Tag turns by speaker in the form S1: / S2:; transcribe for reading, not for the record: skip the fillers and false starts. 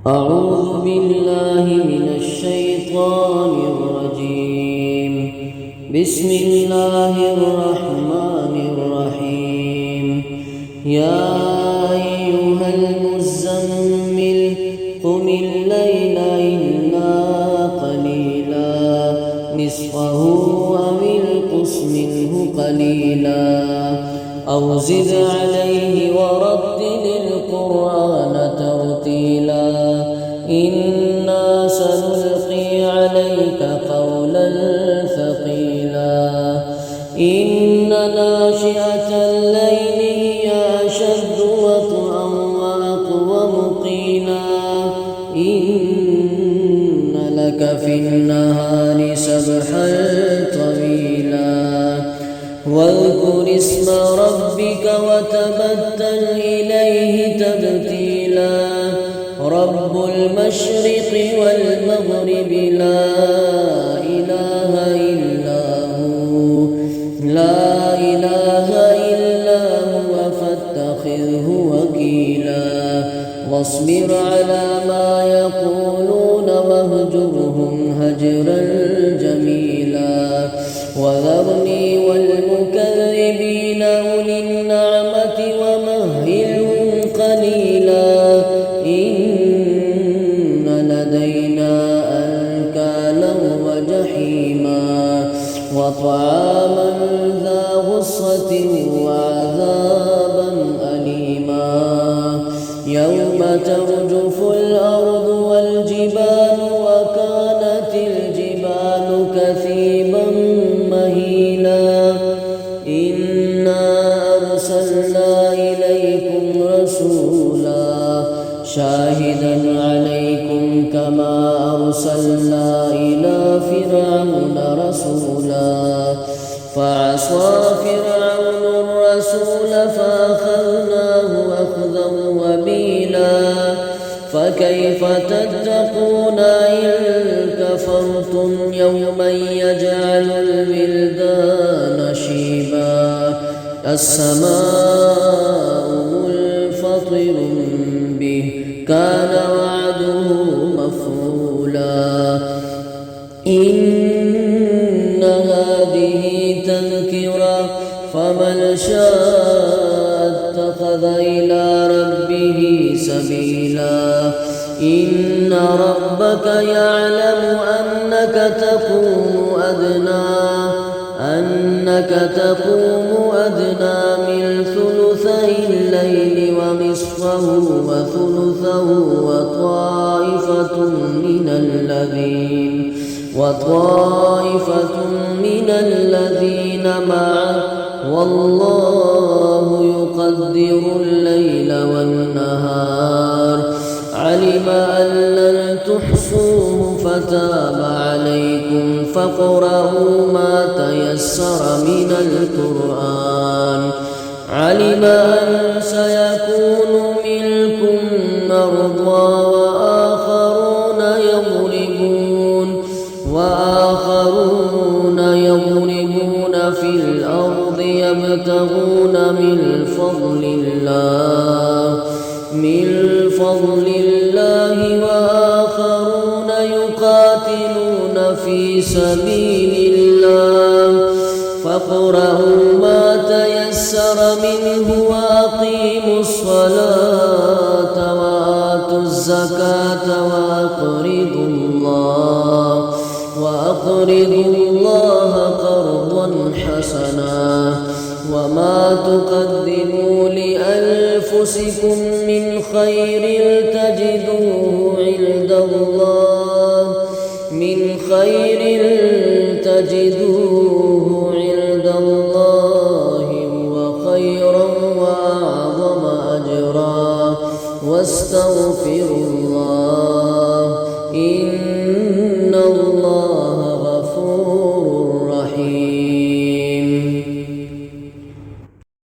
S1: أعوذ بالله من الشيطان الرجيم. بسم الله الرحمن الرحيم. يا أيها المزمل قم الليل إلا قليلا نصفه أو انقص منه قليلا أو زد عليه ورتل القرآن ترتيلا إنا سنلقي عليك قولا ثقيلا إن ناشئة الليل هي أشد وطئا وأقوم قيلا إن لك في النهار سبحا طويلا واذكر اسم ربك وتبتل إليه تبتيلا رب المشرق والمغرب لا إله إلا هو فاتخذه وكيلا واصبر على ما يقولون واهجرهم هجرا جميلا وذرني والمكذبين أولي النعمة ومهلهم قليلا إن لدينا أنكالا وجحيما وطعاما ذا غصة وعذابا أليما يوم ترجف الأرض والجبال وكانت الجبال كثيبا مهيلا إنا أرسلنا إليكم رسولا شاهدا عليكم كما أرسلنا إلى فرعون رسولا فعصى فرعون الرسول فأخذناه أخذا وبيلا فكيف تتقون إن كفرتم يوما يجعل الولدان شيبا السماء منفطر به كان وعده مفعولا إن هذه تذكرة فمن شاء اتخذ إلى ربه سبيلا إن ربك يعلم أنك تقوم أدنى من ثلثي الليل ونصفه وثلثه وطائفة من الذين معه والله يقدر الليل والنهار علم أن لن تحصوه فتاب عليكم فاقرؤوا ما تيسر من القرآن علم أن سيكون منكم مرضى وآخرون يضربون في الأرض يبتغون من فضل الله وآخرون يقاتلون في سبيل الله فاقرؤوا ما تيسر منه وأقيموا الصلاة وآتوا الزكاة وأقرضوا الله قرضا حسنا وما تقدموا لأنفسكم من خير تجدوه عند الله هو خيرا وأعظم أجرا واستغفروا الله إن الله غفور رحيم.